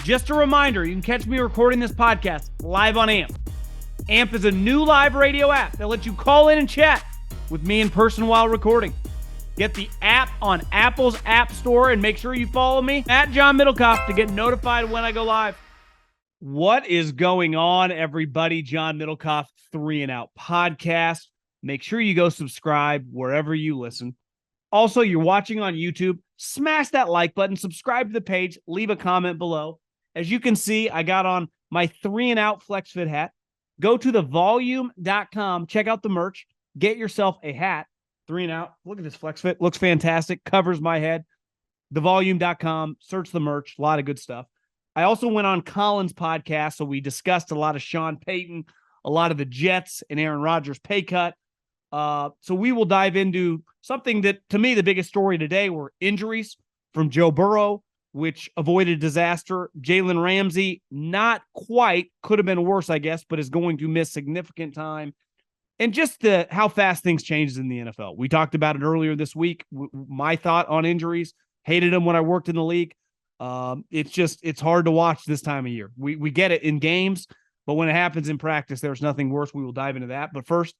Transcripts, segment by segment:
Just a reminder, you can catch me recording this podcast live on AMP. AMP is a new live radio app that lets you call in and chat with me in person while recording. Get the app on Apple's App Store and make sure you follow me at John Middlekauff to get notified when I go live. What is going on, everybody? John Middlekauff, 3 and Out podcast. Make sure you go subscribe wherever you listen. Also, you're watching on YouTube, smash that like button, subscribe to the page, leave a comment below. As you can see, I got on my 3 and Out Flex Fit hat. Go to thevolume.com, check out the merch, get yourself a hat. 3 and Out. Look at this Flex Fit. Looks fantastic. Covers my head. Thevolume.com. Search the merch. A lot of good stuff. I also went on Colin's podcast, so we discussed a lot of Sean Payton, a lot of the Jets and Aaron Rodgers pay cut. So we will dive into something that, to me, the biggest story today were injuries from Joe Burrow, which avoided disaster. Jalen Ramsey, not quite, could have been worse, I guess, but is going to miss significant time. And just how fast things change in the NFL. We talked about it earlier this week. My thought on injuries, hated them when I worked in the league. It's hard to watch this time of year. We get it in games, but when it happens in practice, there's nothing worse. We will dive into that. But first,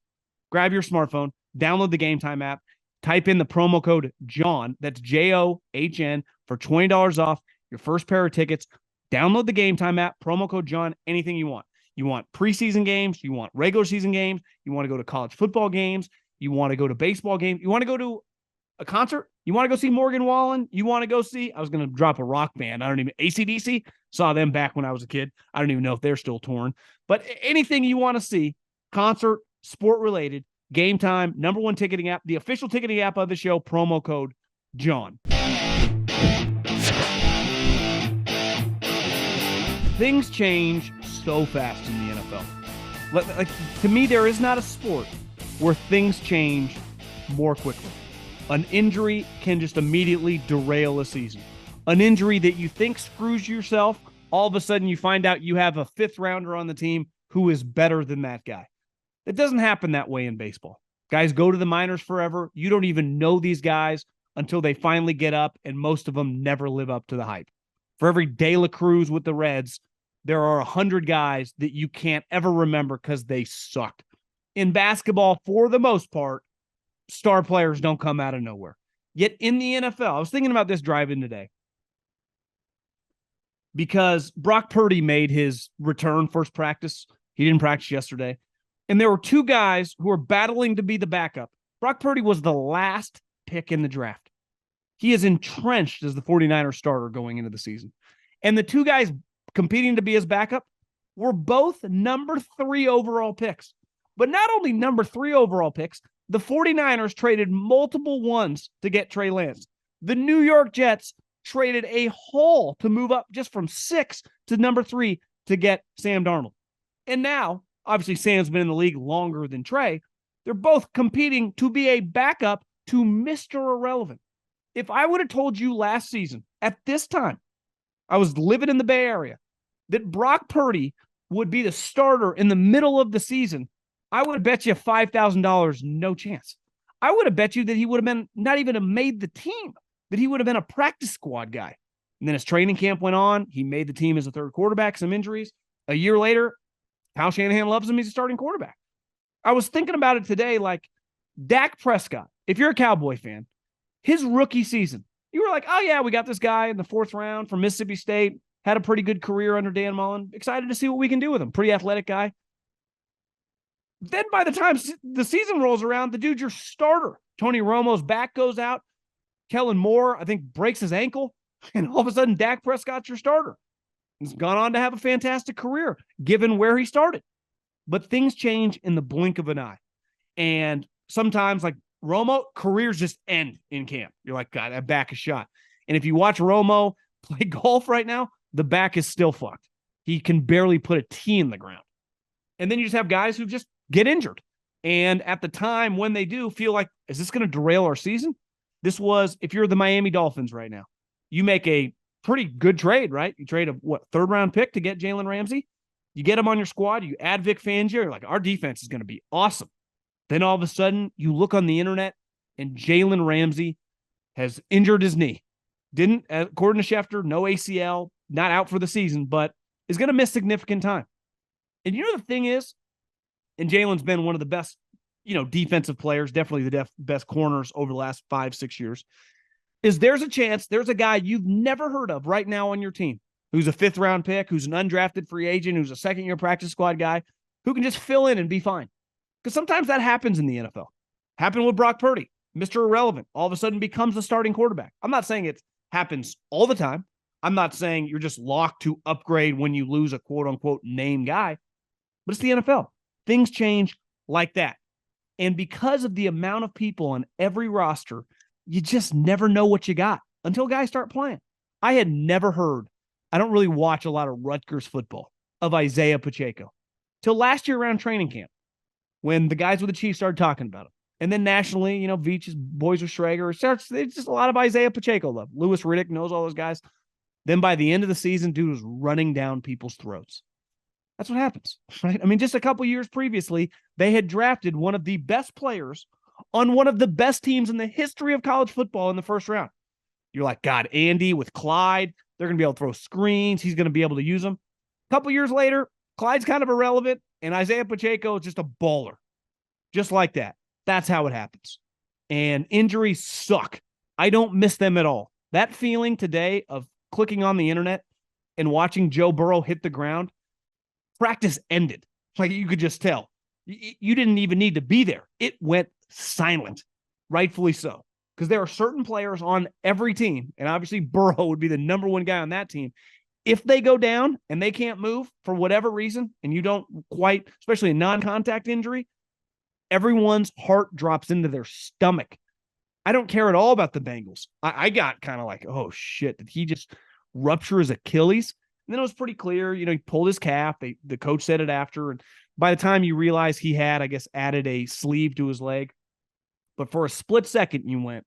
grab your smartphone, download the Gametime app, type in the promo code JOHN, that's JOHN, for $20 off your first pair of tickets. Download the Gametime app, promo code JOHN, anything you want. You want preseason games, you want regular season games, you want to go to college football games, you want to go to baseball games, you want to go to a concert, you want to go see Morgan Wallen, you want to go see, I was going to drop a rock band, AC/DC, saw them back when I was a kid. I don't even know if they're still torn, but anything you want to see, concert, sport related, Gametime, #1 ticketing app, the official ticketing app of the show, promo code JOHN. Things change so fast in the NFL. Like, to me, there is not a sport where things change more quickly. An injury can just immediately derail a season. An injury that you think screws yourself, all of a sudden you find out you have a 5th rounder on the team who is better than that guy. It doesn't happen that way in baseball. Guys go to the minors forever. You don't even know these guys until they finally get up, and most of them never live up to the hype. For every De La Cruz with the Reds, there are 100 guys that you can't ever remember because they sucked. In basketball, for the most part, star players don't come out of nowhere. Yet in the NFL, I was thinking about this drive-in today because Brock Purdy made his return first practice. He didn't practice yesterday. And there were 2 guys who were battling to be the backup. Brock Purdy was the last pick in the draft. He is entrenched as the 49ers starter going into the season. And the 2 guys competing to be his backup were both #3 overall picks. But not only #3 overall picks, the 49ers traded multiple ones to get Trey Lance. The New York Jets traded a haul to move up just from 6 to #3 to get Sam Darnold. And now, obviously, Sam's been in the league longer than Trey. They're both competing to be a backup to Mr. Irrelevant. If I would have told you last season, at this time, I was living in the Bay Area, that Brock Purdy would be the starter in the middle of the season, I would have bet you $5,000, no chance. I would have bet you that he would have been not even made the team, that he would have been a practice squad guy. And then as training camp went on, he made the team as a 3rd quarterback, some injuries. A year later, Kyle Shanahan loves him. He's a starting quarterback. I was thinking about it today, like Dak Prescott, if you're a Cowboy fan, his rookie season, you were like, oh yeah, we got this guy in the 4th round from Mississippi State, had a pretty good career under Dan Mullen. Excited to see what we can do with him. Pretty athletic guy. Then by the time the season rolls around, the dude's your starter. Tony Romo's back goes out. Kellen Moore, I think, breaks his ankle. And all of a sudden, Dak Prescott's your starter. He's gone on to have a fantastic career, given where he started. But things change in the blink of an eye. And sometimes, like Romo, careers just end in camp. You're like, God, that back is shot. And if you watch Romo play golf right now, the back is still fucked. He can barely put a tee in the ground. And then you just have guys who just get injured. And at the time when they do, feel like, is this going to derail our season? This was, if you're the Miami Dolphins right now, you make a pretty good trade, right? You trade a 3rd round pick to get Jalen Ramsey. You get him on your squad. You add Vic Fangio. You're like, our defense is going to be awesome. Then all of a sudden, you look on the internet, and Jalen Ramsey has injured his knee. Didn't, according to Schefter, no ACL, not out for the season, but is going to miss significant time. And you know the thing is, and Jalen's been one of the best, defensive players, definitely the best corners over the last 5-6 years, is there's a chance there's a guy you've never heard of right now on your team who's a 5th-round pick, who's an undrafted free agent, who's a second-year practice squad guy, who can just fill in and be fine. Because sometimes that happens in the NFL. Happened with Brock Purdy, Mr. Irrelevant, all of a sudden becomes the starting quarterback. I'm not saying it happens all the time. I'm not saying you're just locked to upgrade when you lose a quote-unquote name guy, but it's the NFL. Things change like that. And because of the amount of people on every roster, you just never know what you got until guys start playing. I had never heard, I don't really watch a lot of Rutgers football, of Isaiah Pacheco till last year around training camp when the guys with the Chiefs started talking about him. And then nationally, Veach's boys with Schrager. It's just a lot of Isaiah Pacheco love. Louis Riddick knows all those guys. Then by the end of the season, dude was running down people's throats. That's what happens, right? I mean, just a couple years previously, they had drafted one of the best players on one of the best teams in the history of college football in the first round. You're like, God, Andy with Clyde, they're going to be able to throw screens. He's going to be able to use them. A couple years later, Clyde's kind of irrelevant, and Isaiah Pacheco is just a baller. Just like that. That's how it happens. And injuries suck. I don't miss them at all. That feeling today of clicking on the internet and watching Joe Burrow hit the ground, practice ended. Like you could just tell. You didn't even need to be there. It went silent, rightfully so. Because there are certain players on every team, and obviously Burrow would be the number one guy on that team. If they go down and they can't move for whatever reason, and you don't quite, especially a non-contact injury, everyone's heart drops into their stomach. I don't care at all about the Bengals. I got kind of like, oh, shit, did he just rupture his Achilles? And then it was pretty clear, he pulled his calf. The coach said it after. And by the time you realize he had, I guess, added a sleeve to his leg. But for a split second, you went,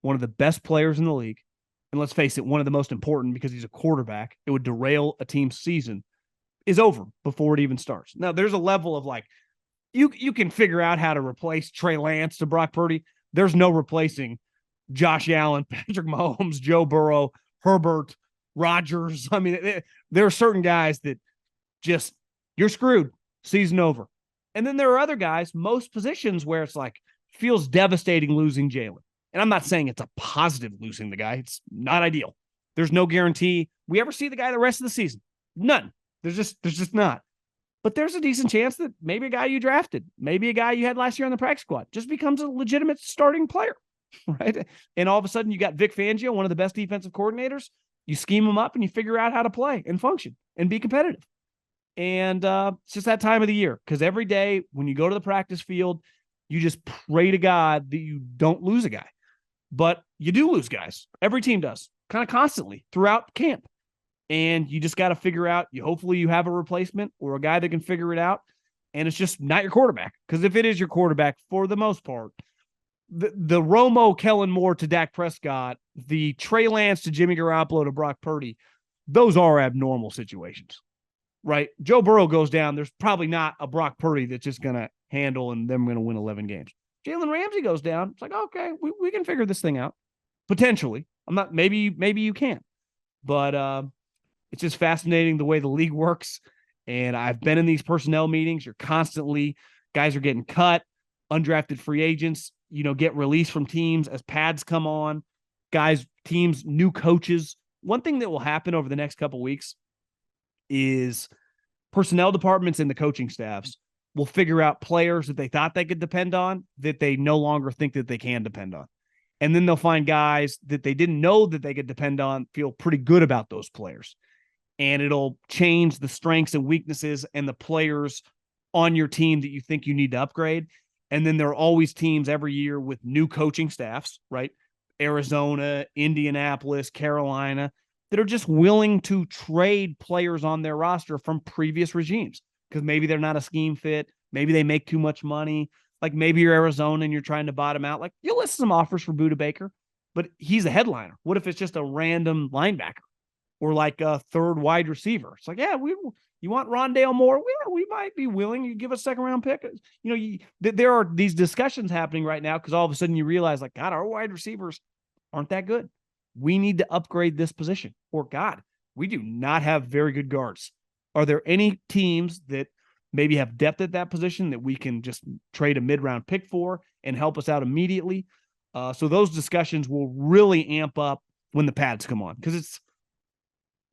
one of the best players in the league. And let's face it, one of the most important because he's a quarterback. It would derail a team's season. Is over before it even starts. Now, there's a level of like, you can figure out how to replace Trey Lance to Brock Purdy. There's no replacing Josh Allen, Patrick Mahomes, Joe Burrow, Herbert, Rodgers. I mean, there are certain guys that just, you're screwed. Season over. And then there are other guys, most positions where it's like, feels devastating losing Jalen. And I'm not saying it's a positive losing the guy. It's not ideal. There's no guarantee we ever see the guy the rest of the season. None. There's just not. But there's a decent chance that maybe a guy you drafted, maybe a guy you had last year on the practice squad just becomes a legitimate starting player, right? And all of a sudden you got Vic Fangio, one of the best defensive coordinators. You scheme him up and you figure out how to play and function and be competitive. And it's just that time of the year because every day when you go to the practice field, you just pray to God that you don't lose a guy. But you do lose guys. Every team does, kind of constantly throughout camp. And you just got to figure out, hopefully you have a replacement or a guy that can figure it out. And it's just not your quarterback. Because if it is your quarterback, for the most part, the Romo, Kellen Moore to Dak Prescott, the Trey Lance to Jimmy Garoppolo to Brock Purdy, those are abnormal situations, right? Joe Burrow goes down. There's probably not a Brock Purdy that's just going to handle and them going to win 11 games. Jalen Ramsey goes down. It's like, okay, we can figure this thing out. Potentially. I'm not, maybe you can't. But it's just fascinating the way the league works. And I've been in these personnel meetings. You're constantly, guys are getting cut, undrafted free agents, get released from teams as pads come on. Guys, teams, new coaches. One thing that will happen over the next couple weeks is personnel departments and the coaching staffs will figure out players that they thought they could depend on that they no longer think that they can depend on. And then they'll find guys that they didn't know that they could depend on, feel pretty good about those players. And it'll change the strengths and weaknesses and the players on your team that you think you need to upgrade. And then there are always teams every year with new coaching staffs, right? Arizona, Indianapolis, Carolina, that are just willing to trade players on their roster from previous regimes because maybe they're not a scheme fit. Maybe they make too much money. Like maybe you're Arizona and you're trying to bottom out. Like you'll list some offers for Budda Baker, but he's a headliner. What if it's just a random linebacker or like a third wide receiver? It's like, yeah, you want Rondale Moore? We might be willing. You give a second round pick. There are these discussions happening right now because all of a sudden you realize like, God, our wide receivers aren't that good. We need to upgrade this position. Or God, We do not have very good guards. Are there any teams that maybe have depth at that position that we can just trade a mid-round pick for and help us out immediately? So those discussions will really amp up when the pads come on, because it's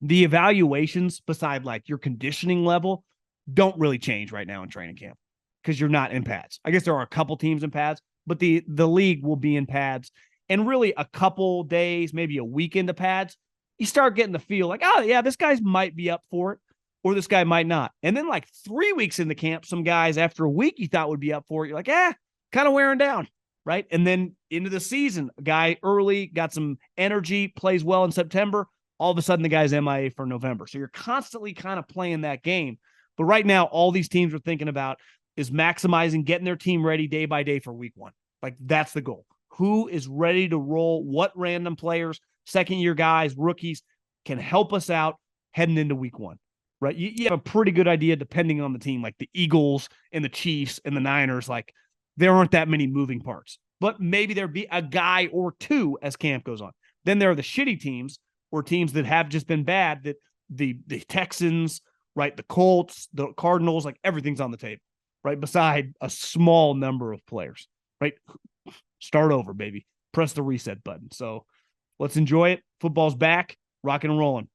the evaluations beside like your conditioning level don't really change right now in training camp because you're not in pads. I guess there are a couple teams in pads, but the league will be in pads, and really a couple days, maybe a week into pads, you start getting the feel like, oh yeah, this guy might be up for it, or this guy might not. And then like 3 weeks into camp, some guys after a week you thought would be up for it, you're like, kind of wearing down. Right. And then into the season, a guy early got some energy, plays well in September. All of a sudden, the guy's MIA for November. So you're constantly kind of playing that game. But right now, all these teams are thinking about is maximizing, getting their team ready day by day for week one. Like, that's the goal. Who is ready to roll? What random players, second-year guys, rookies can help us out heading into week one? Right. You have a pretty good idea depending on the team, like the Eagles and the Chiefs and the Niners. Like, there aren't that many moving parts, but maybe there'd be a guy or two as camp goes on. Then there are the shitty teams, or teams that have just been bad, that the Texans, right, the Colts, the Cardinals, like everything's on the table, right, beside a small number of players, right? Start over, baby. Press the reset button. So let's enjoy it. Football's back, rocking and rolling.